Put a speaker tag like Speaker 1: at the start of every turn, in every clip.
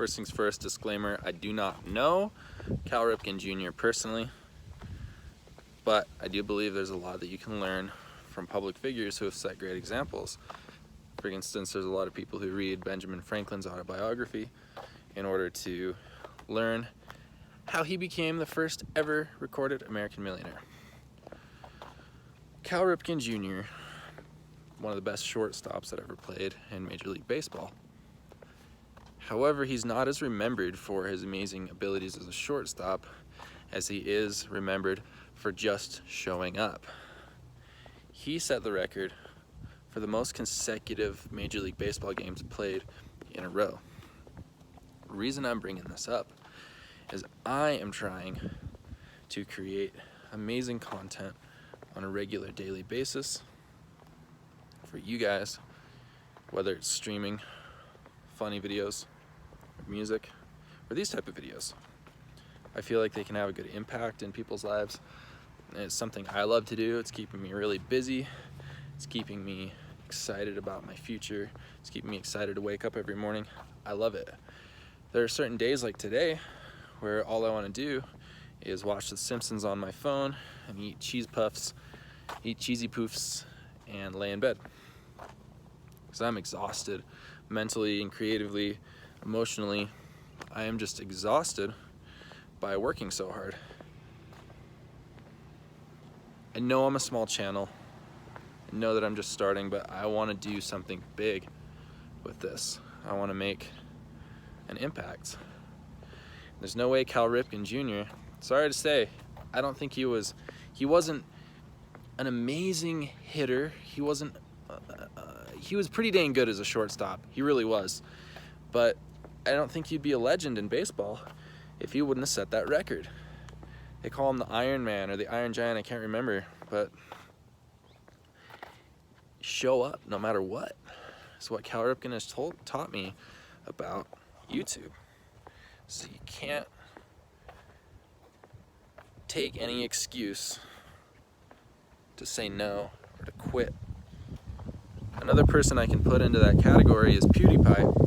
Speaker 1: First things first, disclaimer, I do not know Cal Ripken Jr. personally, but I do believe there's a lot that you can learn from public figures who have set great examples. For instance, there's a lot of people who read Benjamin Franklin's autobiography in order to learn how he became the first ever recorded American millionaire. Cal Ripken Jr., one of the best shortstops that ever played in Major League Baseball. However, he's not as remembered for his amazing abilities as a shortstop as he is remembered for just showing up. He set the record for the most consecutive Major League Baseball games played in a row. The reason I'm bringing this up is I am trying to create amazing content on a regular daily basis for you guys, whether it's streaming, funny videos, music, or these type of videos. I feel like they can have a good impact in people's lives. And it's something I love to do. It's keeping me really busy. It's keeping me excited about my future. It's keeping me excited to wake up every morning. I love it. There are certain days like today where all I want to do is watch The Simpsons on my phone and eat cheese puffs, eat cheesy poofs, and lay in bed. Because I'm exhausted mentally and creatively, emotionally. I am just exhausted by working so hard. I know I'm a small channel. I know that I'm just starting, but I want to do something big with this. I want to make an impact. There's no way Cal Ripken Jr., sorry to say, I don't think he wasn't an amazing hitter. He was pretty dang good as a shortstop. He really was. But I don't think he'd be a legend in baseball if he wouldn't have set that record. They call him the Iron Man or the Iron Giant, I can't remember, but show up no matter what. It's what Cal Ripken has taught me about YouTube. So you can't take any excuse to say no or to quit. Another person I can put into that category is PewDiePie.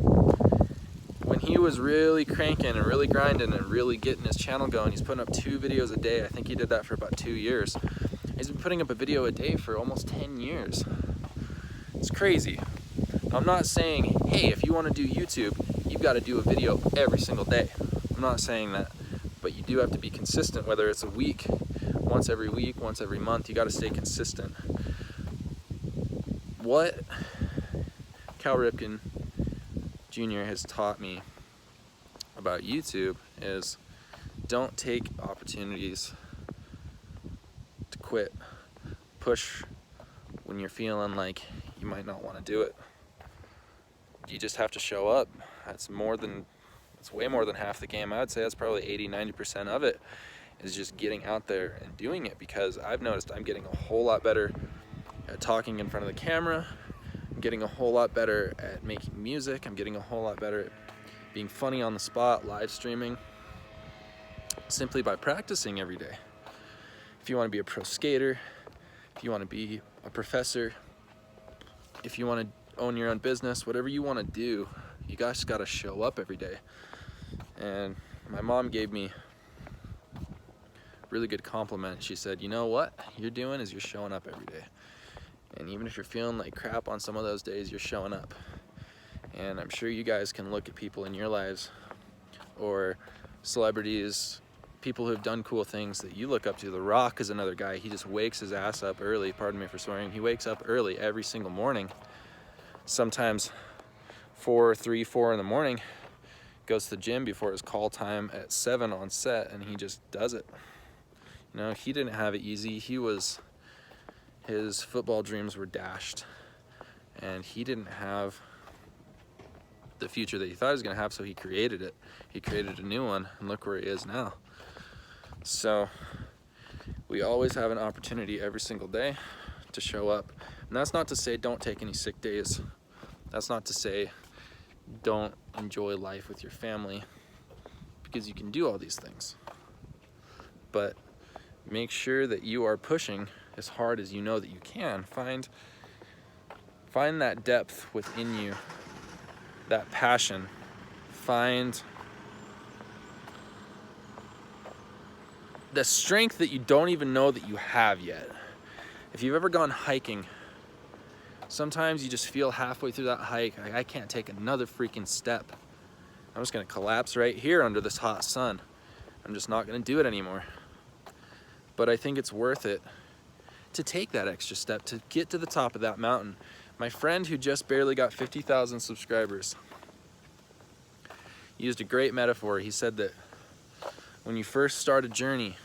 Speaker 1: When he was really cranking and really grinding and really getting his channel going, he's putting up 2 videos a day. I think he did that for about 2 years. He's been putting up a video a day for almost 10 years. It's crazy. I'm not saying, hey, if you want to do YouTube, you've got to do a video every single day. I'm not saying that. But you do have to be consistent, whether it's a week, once every month, you got to stay consistent. What Cal Ripken Jr. has taught me about YouTube is don't take opportunities to quit. Push when you're feeling like you might not want to do it. You just have to show up. It's way more than half the game. I would say that's probably 80-90% of it is just getting out there and doing it, because I've noticed I'm getting a whole lot better at talking in front of the camera. I'm getting a whole lot better at making music. I'm getting a whole lot better at being funny on the spot, live streaming, simply by practicing every day. If you want to be a pro skater, if you want to be a professor, if you want to own your own business, whatever you want to do, you guys got to show up every day. And my mom gave me a really good compliment. She said, you know what you're doing is you're showing up every day. And even if you're feeling like crap on some of those days, you're showing up. And I'm sure you guys can look at people in your lives or celebrities, people who have done cool things that you look up to. The Rock is another guy. He just wakes his ass up early. Pardon me for swearing. He wakes up early every single morning. Sometimes 4 in the morning. Goes to the gym before his call time at 7 on set, and he just does it. You know, he didn't have it easy. His football dreams were dashed, and he didn't have the future that he thought he was going to have, so he created it. He created a new one, and look where he is now. So we always have an opportunity every single day to show up. And that's not to say don't take any sick days. That's not to say don't enjoy life with your family, because you can do all these things. But make sure that you are pushing as hard as you know that you can. Find that depth within you, that passion. find the strength that you don't even know that you have yet. If you've ever gone hiking, sometimes you just feel halfway through that hike, I can't take another freaking step. I'm just gonna collapse right here under this hot sun. I'm just not gonna do it anymore. But I think it's worth it to take that extra step to get to the top of that mountain. My friend who just barely got 50,000 subscribers used a great metaphor. He said that when you first start a journey,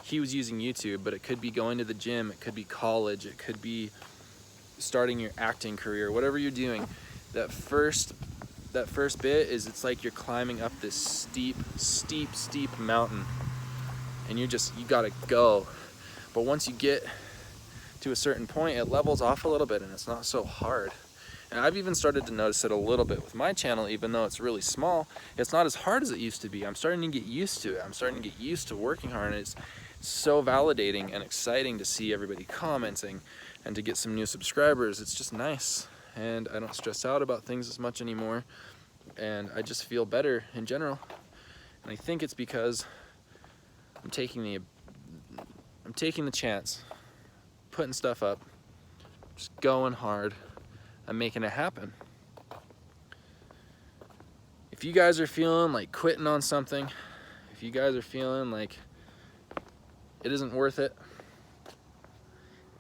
Speaker 1: he was using YouTube, but it could be going to the gym, it could be college, it could be starting your acting career, whatever you're doing. That first bit is, it's like you're climbing up this steep mountain, and you gotta go. But once you get to a certain point, it levels off a little bit and it's not so hard. And I've even started to notice it a little bit with my channel. Even though it's really small, it's not as hard as it used to be. I'm starting to get used to it. I'm starting to get used to working hard, and it's so validating and exciting to see everybody commenting and to get some new subscribers. It's just nice, and I don't stress out about things as much anymore, and I just feel better in general. And I think it's because I'm taking the chance, putting stuff up, just going hard. I'm making it happen. If you guys are feeling like quitting on something, if you guys are feeling like it isn't worth it,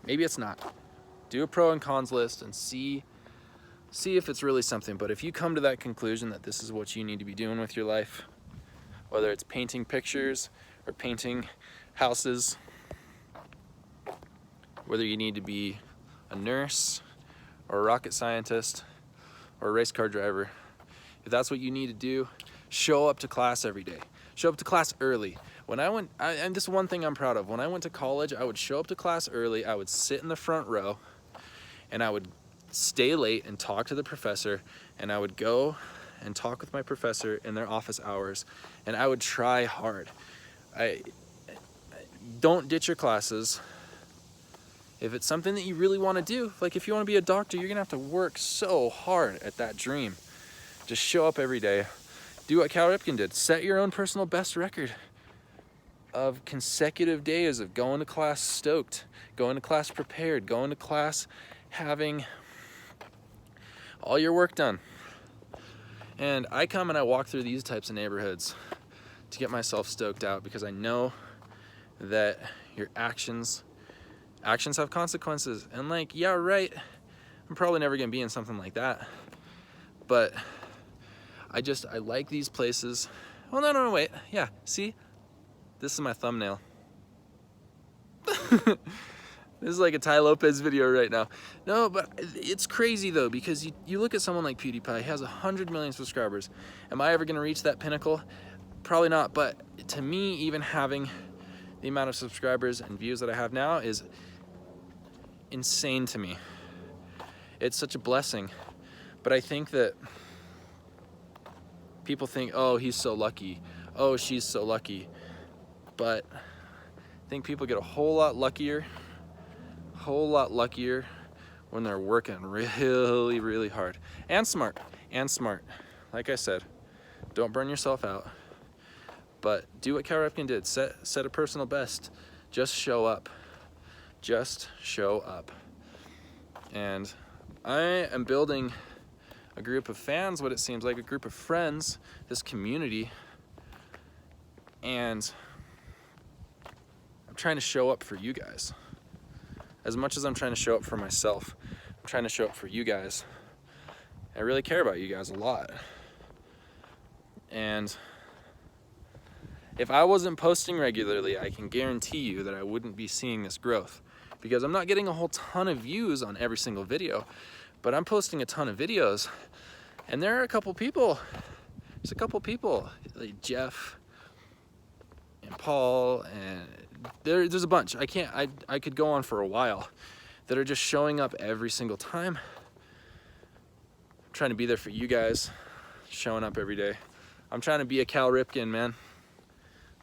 Speaker 1: maybe it's not. Do a pro and cons list and see if it's really something. But if you come to that conclusion that this is what you need to be doing with your life, whether it's painting pictures or painting houses, whether you need to be a nurse or a rocket scientist or a race car driver, if that's what you need to do, show up to class every day. Show up to class early. And this is one thing I'm proud of. When I went to college, I would show up to class early, I would sit in the front row, and I would stay late and talk to the professor, and I would go and talk with my professor in their office hours, and I would try hard. Don't ditch your classes. If it's something that you really want to do, like if you want to be a doctor, you're gonna have to work so hard at that dream. Just show up every day. Do what Cal Ripken did. Set your own personal best record of consecutive days of going to class stoked, going to class prepared, going to class having all your work done. And I come and I walk through these types of neighborhoods to get myself stoked out, because I know that your actions have consequences. And like, yeah, right, I'm probably never gonna be in something like that, but I like these places. Well, no, wait, yeah, see, this is my thumbnail. This is like a Ty Lopez video right now. No, but it's crazy though, because you look at someone like PewDiePie, he has 100 million subscribers. Am I ever gonna reach that pinnacle? Probably not, but to me, even having the amount of subscribers and views that I have now is insane to me. It's such a blessing. But I think that people think, oh, he's so lucky, oh, she's so lucky. But I think people get a whole lot luckier when they're working really, really hard and smart. Like I said, don't burn yourself out, but do what Cal Ripken did. Set a personal best. Just show up. And I am building a group of fans, what it seems like, a group of friends, this community, and I'm trying to show up for you guys. As much as I'm trying to show up for myself, I'm trying to show up for you guys. I really care about you guys a lot. And if I wasn't posting regularly, I can guarantee you that I wouldn't be seeing this growth, because I'm not getting a whole ton of views on every single video, but I'm posting a ton of videos, and there are a couple people, like Jeff and Paul, and there's a bunch. I could go on for a while, that are just showing up every single time. I'm trying to be there for you guys, showing up every day. I'm trying to be a Cal Ripken, man.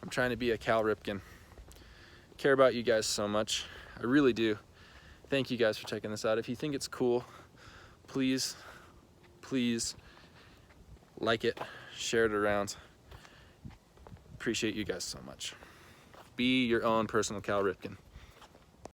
Speaker 1: I'm trying to be a Cal Ripken. I care about you guys so much. I really do. Thank you guys for checking this out. If you think it's cool, please like it, share it around. Appreciate you guys so much. Be your own personal Cal Ripken.